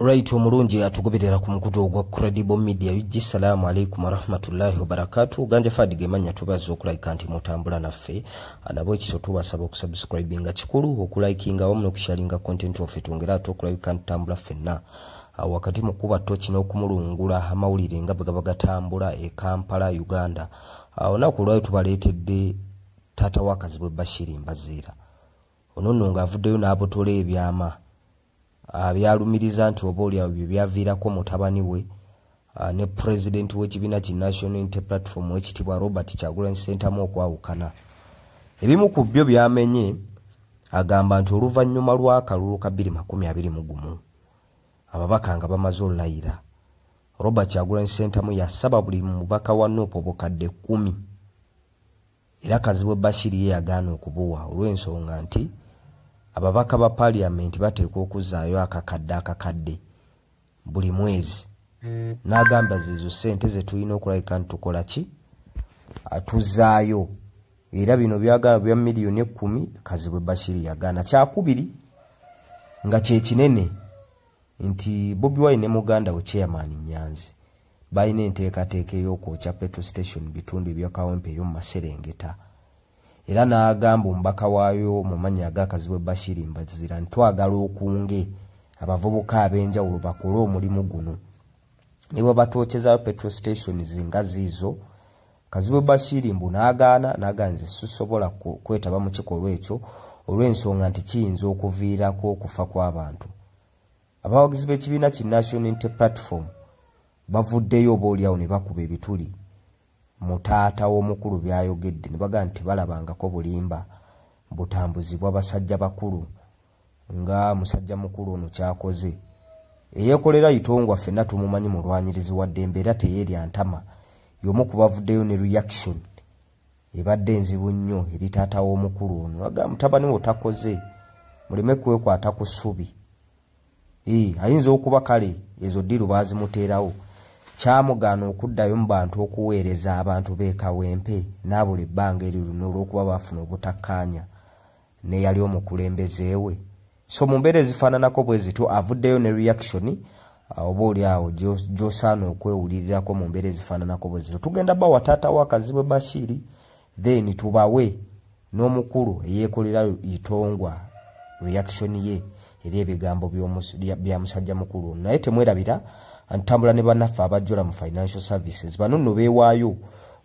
Right omulungi atugoberera ku mukutu ogwa Credible Media. Assalamu alaikum warahmatullahi wabarakatuh. Ganja Fadige manya tubazo okulika nti mutambula naffe. Anabo ekiso tubasaba okusubscribinga kikulu okulikinga wamu n'okusharinga content waffe tongera okulika nti tambula ffenna. Wakati mukuba tochi n'okumulungula amawulire nga bwe bagatambula e Kampala Uganda. Onaku lwayo tubaleetedde taata wa Kazibwe Bashir Mbazira. Ono nga avuddeyo n'abotole ebyama byalumiriza nti oboolya byo byaviirako mutabani we ne president w'ekibiina ki National Unity Platform w'ekitibwa Robert Kyagulanyi Ssentamu okwawukana. Ebimu ku byo byamenye agamba nti oluvannyuma lw'akalulu ka 2021 ababaka nga bamaze olayira Robert Kyagulanyi Ssentamu yasaba buli mubaka wa NUP obukadde 10 era Kazibwe Bashir ye yagaana okubuwa olw'ensonga nti ababaka ba parliament bateekwa okuzaayo akakadde buli mwezi. N'agamba zizo ssente ze tulina okulabika nti tukola ki atuzaayo era bino byagala bya miliyoni 10 Kazibwe Bashir yagaana. Kyakubiri nga kye kinene nti Bobi Wine ne muganda we chairman Nyanzi balina enteekateeka ey'okwokya petrol station bitundu ebya Kawempe ey'omu Maserengeta. Era n'agamba omubaka waayo mu mannya ga Kazibwe Bashir Mbazira ntwagala okunge abavubuka ab'enjawulo bakole omulimu guno. Ne bwe batookyezaayo petrol stations nga ziizo Kazibwe Bashir Mbu n'agaana nze sisobola kwetaba mu kikolwa ekyo olw'ensonga nti kiyinza okuviirako okufa kw'abantu. Abawagizi b'ekibiina ki National Unity Platform bavuddeyo oboolyawo ne bakuba ebituli mutaata w'omukulu byayogedde ne baga nti balabangako bulimba butambuzibwa basajja bakulu nga musajja mukulu ono kyakoze eyeekolera Itongwa ffenna tumumanyi mulwanyirizi wa ddembe era teyeerya ntama y'omu ku bavuddeyo ne reaction ebadde nzibu nnyo eri taata w'omukulu ono aga mutabani we otakoze muleme kwekwata ku ssubi ayinza okuba kale ezo ddiru baazimuteerawo kyamugaana okuddayo mu bantu okuweereza abantu b'e Kawempe n'abula ebbanga eriruno olw'okuba baafuna obutakkaanya ne yali omukulembeze we. So mu mbeera ezifaananako bwe zityo avuddeyo ne reaction oba oli awo gy'osaana okwewulirirako mu mbeera ezifaananako bwe zityo. Tugenda bawa taata wa Kazibwe Bashir then tubawe n'omukulu eyeekolera Itongwa reaction ye eri ebigambo bya musajja mukulu. Naye temwerabira antambula ne bannaffe abajjola mu financial services bano nno beewaayo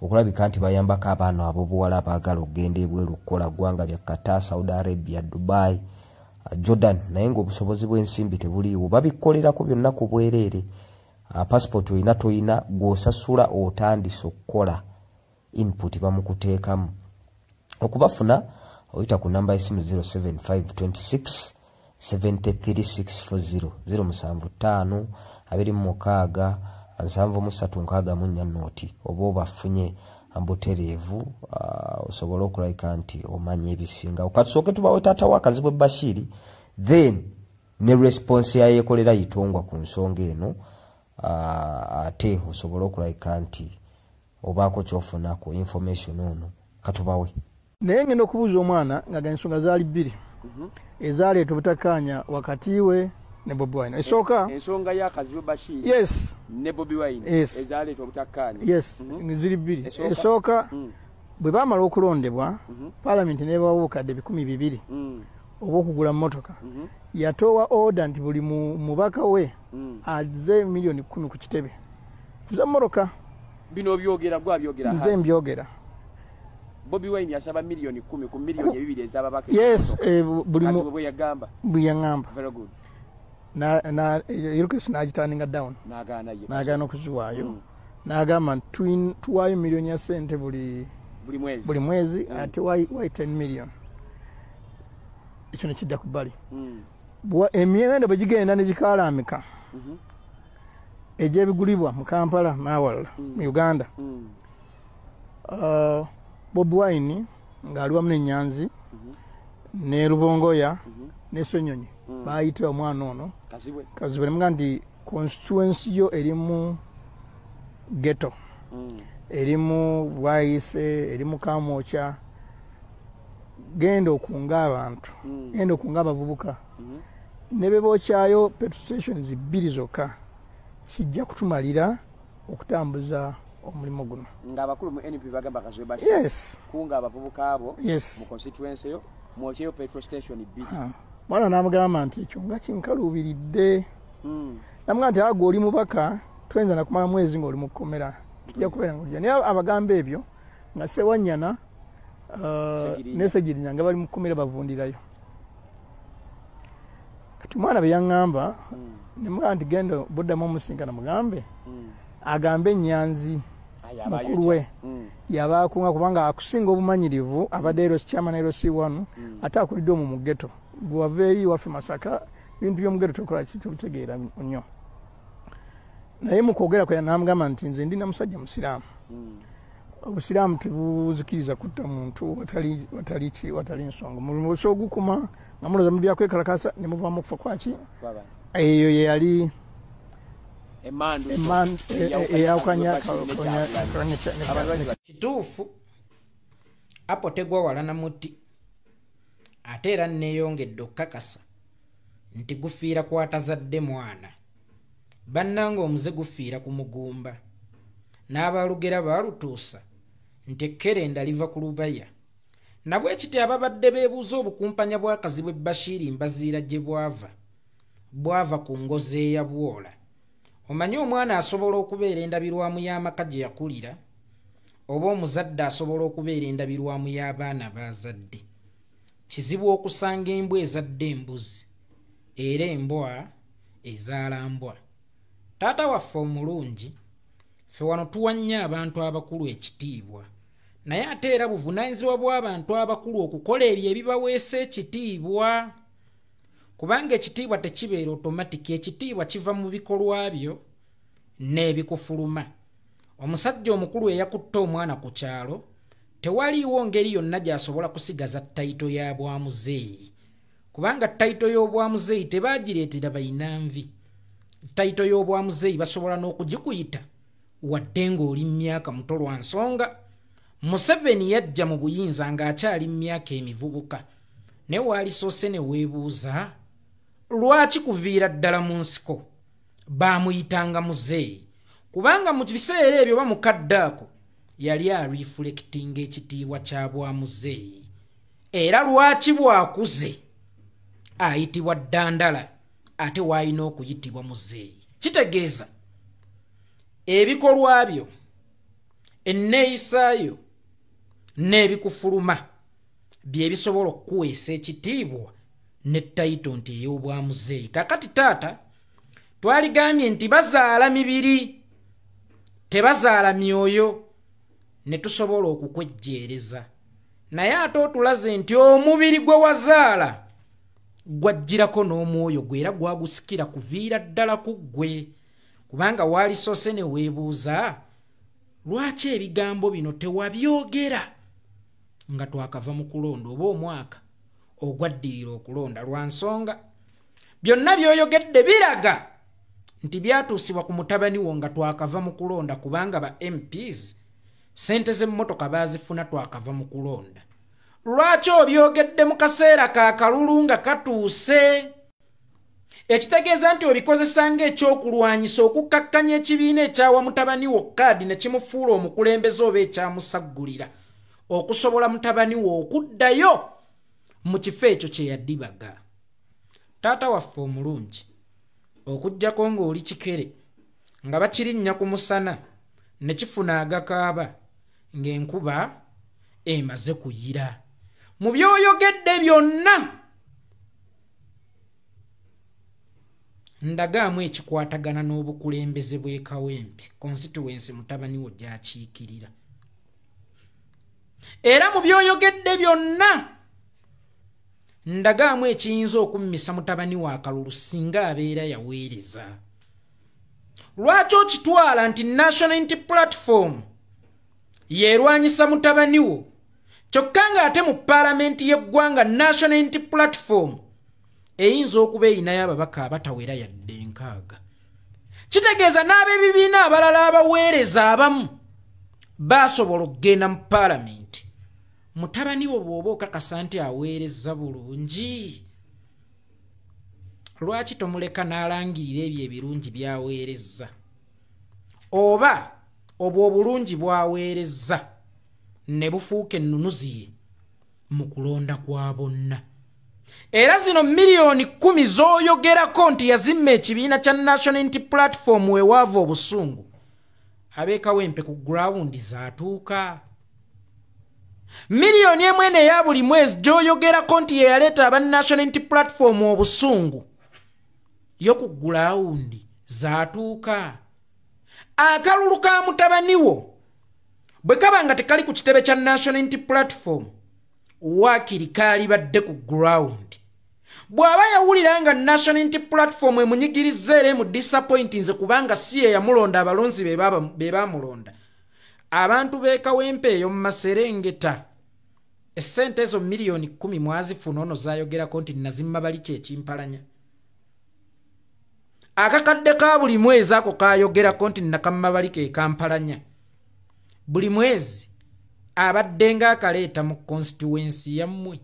okulabika nti bayambako abaana ab'obuwala abaagala okugenda ebweru okukola ggwanga lya Qatar, Saudi Arabia, Dubai, Jordan naye ng'obusobozi bw'ensimbi tebuliiwo babikolerako byonna ku bwereere. Passport oyina toyina gw'osasula otandise okukola input bamukuteekamu. Okubafuna oyita ku namba y'essimu 07526 73640 075 26 736 noti oba obafunye ambutereevu osobola okulabika nti omanya ebisinga. Okatusooke tubawe taata wa Kazibwe Bashir then ne response yayeekolera Itongwa ku nsonga eno ate osobola okulabika nti obaako kyofunako information ono katubawe. Naye ngenda okubuuza omwana nga ensonga zaali bbiri ezaleeta obutakkaanya wakati we ne Bobi Wine. Ensonga ya Kazibwe Bashir yes ne Bobi Wine ezaleeta obutakkaanya yes ziri bbiri. Esooka bwe baamala okulondebwa Parliament n'ebawa obukadde 200 oba okugula mmotoka yatoowa order nti buli mubaka we azze miliyoni 10 ku kitebe za mmotoka. Bino byogera gwabyogera nze mbyogera. Bobi Wine yasaba miliyoni 10 ku miliyoni 2 ez'ababaka. Yes buli bwe yagamba very good na Yurkis n'agitaninga down n'agaana okuziwaayo n'agamba tuwaayo miliyoni ya ssente buli mwezi ate why 10 million. Ekyo nekidda ku bbali emiwendo bwe gigenda ne gikaalamika egy'ebigulibwa mu Kampala n'awalala mu Uganda. Bobi Wine ng'ali wamu ne Nyanzi ne Rubongoya ne Sonyonyi baayitibwa omwana ono Kazibwe nemuga nti constituency yo erimu ghetto erimu Bwaise erimu Kamwokya genda okunga abantu genda okunga abavubuka ne bwe bookyayo petrol stations 2 zokka kijja kutumalira okutambuza omulimu guno. Ng'abakulu mu NP bagamba kazwe yes. kunga abavubuka abo yes. mu constituency yo mwokyeyo petrol station 2. Mwana namugamba nti ekyo nga kinkaluubiridde. Namugamba nti agwo oli mubaka twenza nakumala mwezi ng'oli mu kkomera tujja kubeera ng'olija naye abagamba ebyo nga Sewanyana ne Segirinya nga bali mu kkomera bavundirayo. Kati mwana bye yaŋŋamba ne mugamba nti genda buddamu omusinkana mugambe agambe Nyanzi mukulu we yabaakunga kubanga akusinga obumanyirivu abadde chairman LC1 ate akulidde omwo mu ghetto bw'ava eri waffe Masaka ebintu by'omu ghetto tokola kitutegeera nnyo. Naye mu kwogera kwe namugamba nti nze ndina musajja musiraamu. Obusiraamu tebuzikiriza kutta muntu watali nsonga. Mulimu ogukuma nga muloza mu byakwekalakasa ne muvaamu okufa kwaki eyo ye yali eyawukanya kituufu apo tegwa wala na muti ate era neeyongedde okukakasa nti gufiira kwatazadde mwana bannanga omuze gufiira ku mugumba n'abalugera baalutuusa nti ekkerenda liva ku lubaya nabwe kiti ababadde beebuuza obukumpanya bw'akazi bwe Bashiri mbaziira gye bwava ku ngozi eya bwola. Omanyi omwana asobola okubeera endabirwamu y'amaka gye yakulira oba omuzadde asobola okubeera endabirwamu y'abaana baazadde. Kizibu okusanga embwa ezadde embuzi era embwa ezaala mbwa. Taata waffe omulungi ffe wano tuwanya abantu abakulu ekitiibwa naye ate era buvunaanyizibwa bw'abantu abakulu okukola ebyo ebibaweesa ekitiibwa kubanga ekitiibwa tekibeera otomatiki. Ekitiibwa kiva mu bikolwa byo n'ebikufuluma. Omusajja omukulu eyakutte omwana ku kyalo tewaliiwo ngeri yonna gy'asobola kusigaza ttayito ya bwamuzeeyi kubanga ttayito y'obwamuzeeyi tebaagireetera bayinanvi. Ttayito y'obwamuzeeyi basobola n'okugikuyita wadde ng'oli mu myaka muto lwa nsonga Museveni yajja mu buyinza ng'akyali mu myaka emivubuka ne waalisoose ne weebuuza lwaki kuviira ddala mu nsiko baamuyitanga muzeeyi kubanga mu biseera ebyo bamukadde ako yali arifulekitinga ekitiibwa kya bwamuzeeyi era lwaki bwakuze ayitibwa ddandala ate waalina okuyitibwa muzeeyi. Kitegeeza ebikolwa byo enneeyisaayo n'ebikufuluma bye bisobola okuweesa ekitiibwa ne ttayito nti ey'obwamuzeeyi. Kakati taata twaligambye nti bazaala mibiri tebazaala myoyo ne tusobola okukwejjeereza naye ate otulaze nti omubiri gwe wazaala gwajjirako n'omwoyo gwe era gwagusikira kuviira ddala ku ggwe kubanga waalisoose ne weebuuza lwaki ebigambo bino tewabyogera nga twakava mu kulonda oba omwaka ogwaddirira okulonda lwa nsonga byonna byoyogedde biraga nti byatuusibwa ku mutabani wo nga twakava mu kulonda kubanga ba MPs sente z'emmotoka baazifuna twakava mu kulonda. Lwaki obyogedde mu kaseera ka kalulu nga katuuse? Ekitegeeza nti obikozesa ng'ekyokulwanyisa okukkakkanya ekibiina ekyawa mutabani wo kaadi ne kimufuula omukulembeze oba ekyamusaggulira okusobola mutabani wo okuddayo mu kifo ekyo kye yaddibaga. Taata waffe omulungi okujjako ng'oli kikere nga bakirinnya ku musana ne kifuna agakaaba ng'enkuba emaze kuyira. Mu byoyogedde byonna ndagaamu ekikwatagana n'obukulembeze bw'e Kawempe constituency mutabani wo gy'akiikirira. Era mu byoyogedde byonna ndagaamu ekiyinza okummisa mutabani wa Kalulu singa abeera yaweereza. Lwaki okitwala nti National Unity Platform yeerwanyisa mutabani wo kyokka ng'ate mu paalamenti y'eggwanga National Unity Platform eyinza okuba erinayo ababaka abatawera yadde 6. Kitegeeza n'ab'ebibiina abalala abaweereza abamu baasobola okugenda mu paalamenti. Mutabani wo bw'oba okakasa nti aweereza bulungi lwaki tomuleka n'alangirira ebyo ebirungi byaweerezza oba obwo obulungi bwaweerezza ne bufuuka ennunuzi ye mu kulonda kwa bonna. Era zino miliyoni 10 z'oyogerako nti yazimma ekibiina kya National Unity Platform weewava obusungu abeekawempe ku gurawundi zaatuuka. Miliyoni emwene eya buli mwezi gy'oyogerako nti yeyaleeta aba National Unity Platform obusungu yo ku gurawundi zaatuuka. Akalulu ka mutabaniwo bwe kaba nga tekali ku kitebe kya National Unity Platform waakiri kaali badde ku ground. Bw'aba yawulira nga National Unity Platform emunyigirizza era mu disappointinze kubanga si ye yamulonda abalonzi be baamulonda. Abantu beekawempe eyo mu Maserengeta essente ezo miliyoni 10 mwazifuna ono zaayogerako nti nazimma bali kyekimpalanya. Akakadde ka buli mwezi ako kaayogerako nti nakamma bali ke kampalanya. Buli mwezi abadde nga akaleeta mu constituency yammwe.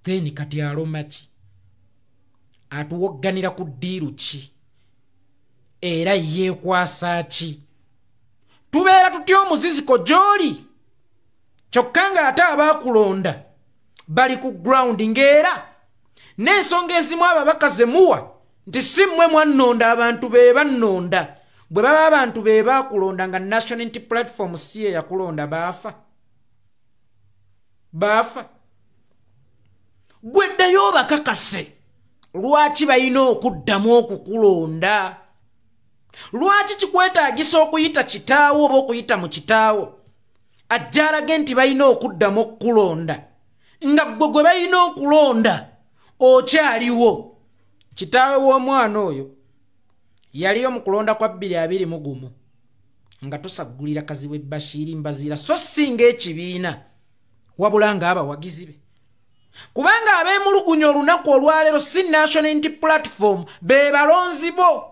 Then kati aloma ki? Atuwogganira ku ddiiru ki? Era yeekwasa ki? Tubeera tutya omuziziko gy'oli? Kyokka nga ate abaakulonda bali ku ground ng'era n'ensonga ezimu ababaka ze muwa nti si mmwe mwannonda abantu be bannonda. Bwe baba abantu be baakulonda nga National Unity Platform si ye yakulonda baafa. Gwe ddayo bakakase lwaki balina okuddamu okukulonda. Lwaki kikwetaagisa okuyita kitaawo oba okuyita mu kitaawo ajja alage nti balina okuddamu okukulonda nga gwe balina okulonda okyaliwo. Kitaawe w'omwana oyo yaliyo mu kulonda kwa 2021 nga tusaggulira Kazibu Bashiri Mbazira so singa ekibiina wabula nga abawagizi be. Kubanga abeemulugunya olunaku olwaleero si National Unity Platform be balonzi bo.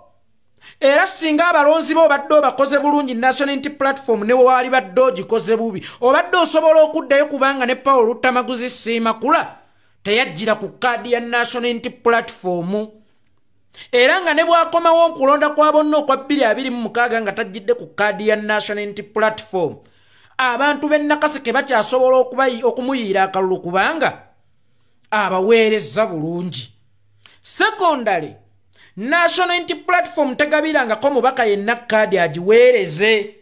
Era singa abalonzi bo badde bakoze bulungi National Unity Platform ne waali badde ogikoze bubi obadde osobola okuddayo kubanga ne Paul Lutamaguzi Simakula teyajjira ku kaadi ya National Unity Platform. Era nga ne bwakomawo okulonda kwa bonna okwa 2026 nga tajjidde ku kaadi ya National Unity Platform, abantu b'e Nakaseke bakyasobola okumuyiira akalulu kubanga abaweereza bulungi. Secondary, National Unity Platform tegabirangako mubaka yenna kaadi agiweereze.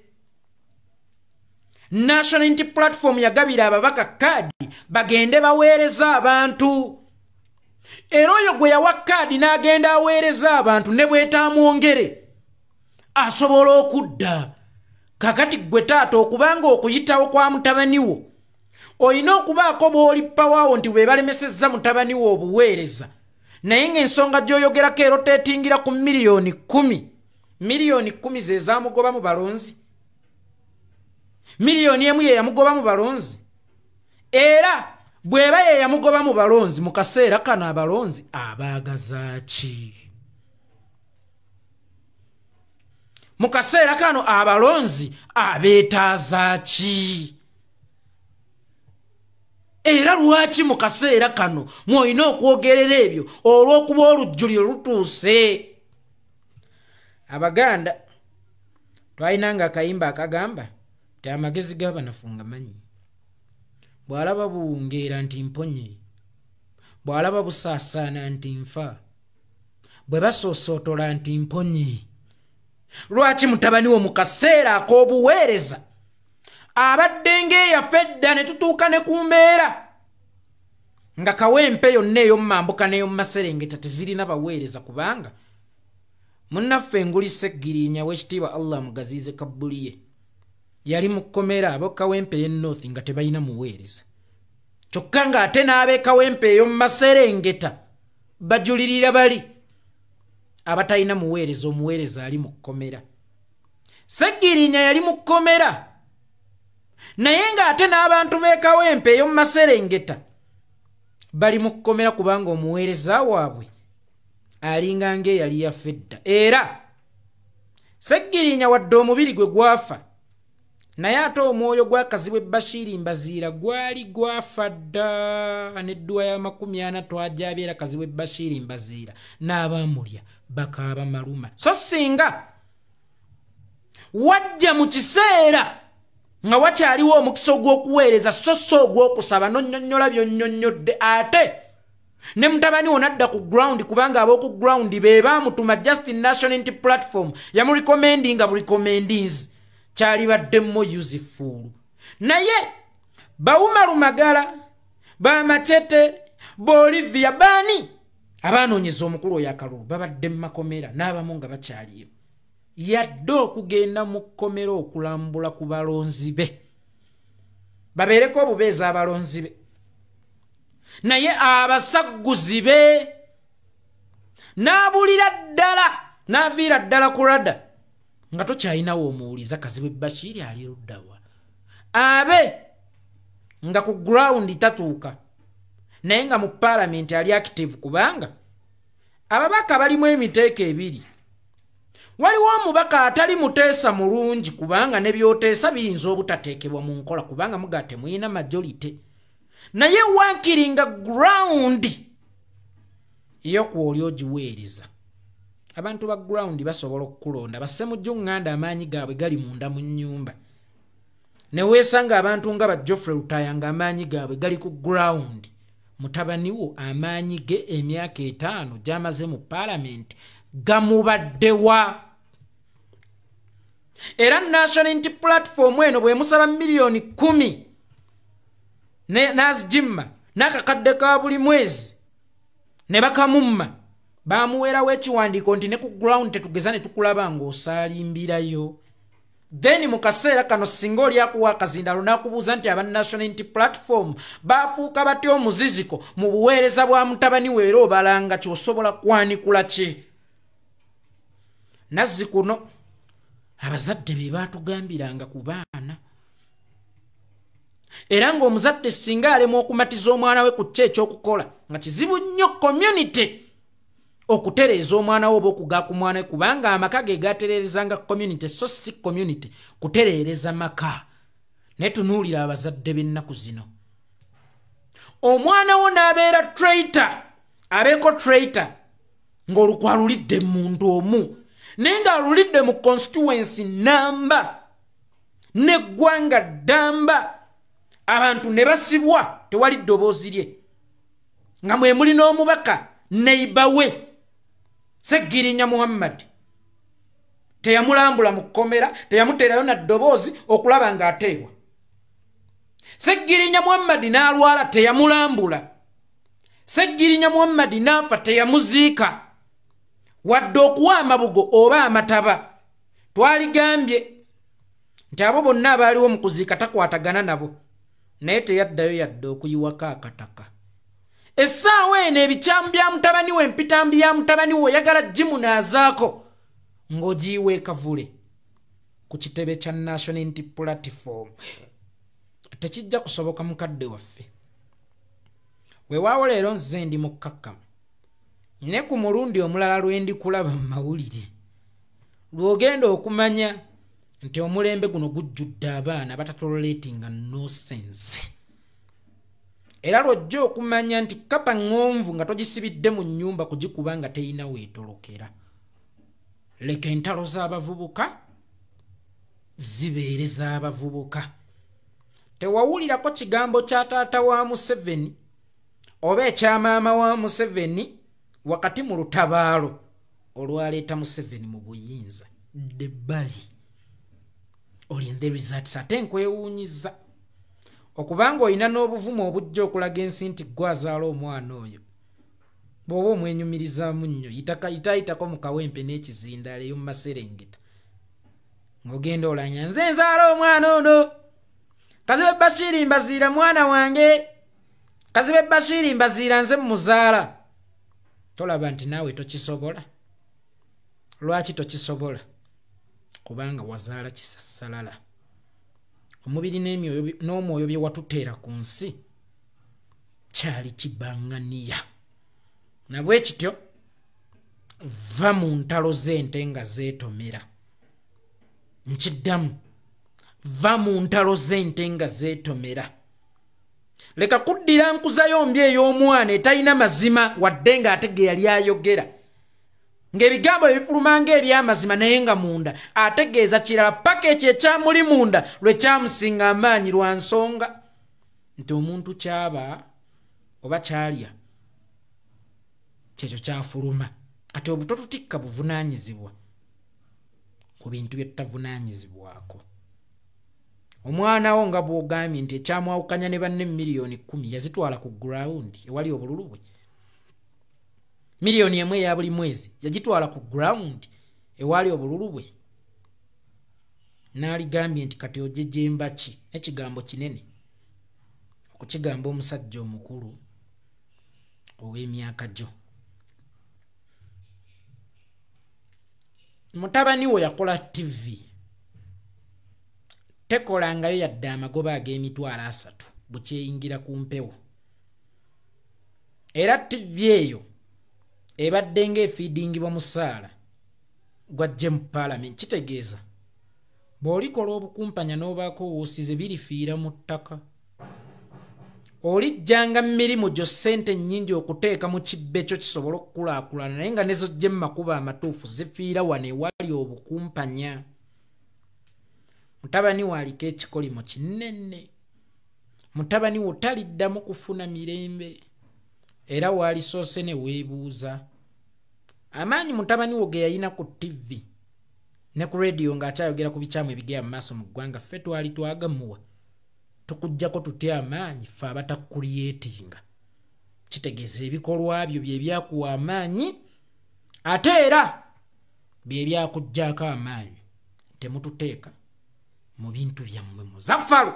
National Unity Platform yagabira ababaka kaadi bagende baweereza abantu. Era oyo gwe yawa kaadi n'agenda aweereza abantu ne bwetamwongere asobola okudda. Kakati gwe taata okubanga okuyitawo kwa mutabaniwo oyina okubaako bw'oli pawaawo nti bwe balemesezza mutabaniwo obuweereza, naye ng'ensonga gy'oyogerako eroteetingira ku miliyoni 10. Miliyoni 10 ze zaamugoba mu balonzi. Miliyoni emu ye yamugoba mu balonzi. Era bw'eba ye yamugoba mu balonzi mu kaseera kano abalonzi abaagaza ki? Mu kaseera kano abalonzi abeetaaza ki? Era lwaki mu kaseera kano mwolina okwogerera ebyo olw'okuba olujjuliro lutuuse? Abaganda twalinanga akayimba akagamba ti amagezi g'abanafunga manyi. Bw'alaba buwungeera nti mponye, bw'alaba busaasaana nti nfa, bwe basoosootola nti mponye. Lwaki mutabani wo mu kaseera ak'obuweereza abadde ng'eyaffe dda ne tutuuka ne ku mbeera nga kawempe yonna ey'omu Mambuka n'ey'omu Maserengeta tezirina baweereza kubanga munnaffe Ngulisa Eggirinya w'ekitiibwa Allah mugaziize Kabbuliye yali mu kkomera ab'e Kawempe y'e North nga tebalina muweereza. Kyokka ng'ate n'ab'e Kawempe ey'omu Maserengeta bajulirira bali abatalina muweereza, omuweereza ali mu kkomera. Seggirinya yali mu kkomera naye ng'ate n'abantu b'e Kawempe ey'omu Maserengeta bali mu kkomera kubanga omuweereza waabwe alinga ng'eyali yaffe dda. Era Seggirinya wadde omubiri gwe gwafa naye ate omwoyo gwa Kazibwe Bashiri Mbaziira gwali gwafa dda n'edduwa ya 40 twajabye era Kazibwe Bashiri Mbaziira n'abamulya bakaaba maluma. So singa wajja mu kiseera nga wakyaliwo omukisa ogw'okuweereza so ogw'okusaba n'onnyonnyola by'onnyonnyodde ate ne mutabani onadda ku ground kubanga ab'oku ground be baamutuma Justin National Unity Platform yamurecommendinga recommendings kyali baddemu useful. Naye Bawuma Lumagala Bamachete Bolivia bani abanoonyeza omukulu oyo akalulu babadde mu makomera n'abamu nga bakyaliyo yadde okugenda mu kkomera okulambula ku balonzi be babeereko obubeezi abalonzi be naye abasagguzi be n'abulira ddala n'aviira ddala ku rada nga tokyalinawo omuwuliza Kazibwe Bashiri ali luddawa abe nga ku ground tatuuka naye nga mu parliament ali active kubanga ababaka balimu emiteeko ebiri. Waliwo omubaka atali muteesa mulungi kubanga ne byoteesa biyinza obutateekebwa mu nkola kubanga mugate muyina majority naye wankiringa ground iyo kwoli ogiweereza abantu ba ground basobola okukulonda basse mu jjunganda amaanyi gaabwe gali munda mu nnyumba ne weesanga abantu nga ba Geoffrey Rutaya nga amaanyi gaabwe gali ku ground mutabaniwo amaanyi ge emyaka 5 gyamaze mu parliament gamubaddewa era National Unity Platform eno bwe musaba milioni 10 nazijimma n'akakadde ka buli mwezi ne bakamumma bamuweerawo ekiwandiiko nti ne ku ground tetugeza ne tukulaba ng'osaalimbirayo then mu kaseera kano singa oli akuwa akazindalo n'akubuuza nti aba National Unity Platform baafuuka batya omuziziko mu buweereza bwa mutabani we era obalanga ky'osobola kwanikula ki nazzi kuno abazadde be baatugambiranga ku baana era ng'omuzadde singa alema okumatiza omwana we ku kye ekyokukola nga kizibu nnyo community okutereeza omwana we oba okugaa ku mwana we kubanga amaka ge gatereerezanga community so si community kutereereza maka naye tunuulira abazadde b'ennaku zino omwana wo n'abeera traitor abeeko traitor ng'olukwalulidde muntu omu naye ng'alulidde mu constituency namba n'eggwanga ddamba abantu ne basibwa tewali ddoboozi lye nga mwe muli n'omubaka neiba we Seggirinya Muhammad teyamulambula mu kkomera teyamuteerayo na ddoboozi okulaba ng'ateebwa Seggirinya Muhammad n'alwala teyamulambula Seggirinya Muhammad n'afa teyamuziika wadde okuwa amabugo oba amataba twaligambye nti abo bonna abaaliwo mu kuziika takwatagana nabo naye teyaddayo yadde okuyiwako akataka essaawa eno ebikyamu bya mutabani we empitambi ya mutabani we oyagala gimunaazaako ng'ogiyiwa ekavule ku kitebe kya National Unity Platform tekijja kusoboka mukadde waffe weewaawo leero nze ndi mukkakkamu ne ku mulundi omulala lwe ndi kulaba mu mawulire lw'ogenda okumanya nti omulembe guno gujjudde abaana batatoleratinga nonsense era lw'ojja okumanya nti kapa ŋŋonvu nga togisibidde mu nnyumba kugikuba nga teyina weetolokera leka entalo z'abavubuka zibeere z'abavubuka tewawulirako kigambo kya taata wa Museveni oba ekya maama wa Museveni wakati mu lutabaalo olwaleeta Museveni mu buyinza debbali olinde results ate nkwewuunyiza okubanga olina n'obuvumu obujja okulaga ensi nti gwazaala omwana oyo bw'oba omwenyumirizaamu nnyo yitayitako mu kawempe n'ekizindaala eyo mu Maserengeta ng'ogenda olanya nze nzaala omwana ono Kazibwe Bashiri Mbaziira mwana wange Kazibwe Bashiri Mbaziira nze muzaala tolaba nti naawe tokisobola lwaki tokisobola kubanga wazaala kisassalala omubiri n'omwoyo bye watuteera ku nsi kyali kibaŋŋaniya nabwe kityo va mu ntalo z'ente nga zeetomera nkiddamu va mu ntalo z'ente nga zeetomera. Leka kuddira nkuzayombi ey'omwana etalina mazima wadde ng'ate ge yali ayogera. Ng'ebigambo ebifuluma ng'ebyamazima naye nga munda ategeeza kirala paka ekyo ekyamuli munda lwe kyamusinga amaanyi lwa nsonga nti omuntu kyaba oba kyalya kyekyo kyafuluma. Kati obuto tutikka buvunaanyizibwa ku bintu bye tutavunaanyizibwako. Omwana wo nga bw'ogambye nti ekyamwawukanya ne banne miliyoni 10 yazitwala ku ground ewali obululu bwe. Miliyoni emu eya buli mwezi yagitwala ku ground ewali obululu bwe. N'aligambye nti kati ojejemba ki ekigambo kinene okukigamba omusajja omukulu ow'emyaka gyo. Mutabani wo yakola TV tekolangayo yadde amagoba ag'emitwalo 3 bukyeyingira ku mpewo. Era TV eyo ebadde ng'efiidingibwa musaala gwajje mu Parliament. Kitegeeza bw'olikola obukumpanya n'obaako woosize birifiira mu ttaka. Olijjanga mirimu gyo ssente nnyingi okuteeka mu kibbe kyo kisobola okukulaakulana naye nga nezojje mu makubo amatuufu zifiira wano ewali obukumpanya. Mutabani wo aliko ekikolimo kinene. Mutabani wo taliddamu kufuna mirembe era waalisoose ne weebuuza. Amaanyi mutabani wo ge yalina ku TV ne ku radio ng'akyayogera ku bikyamu ebigenda mu maaso mu ggwanga ffe twali twagamuwa. Tukujjako tutya amaanyi ffe abatakuliyetinga. Kitegeeza ebikolwa byo bye byakuwa amaanyi ate era bye byakuggyako amaanyi. Temututeeka mu bintu byammwe muzaffalo.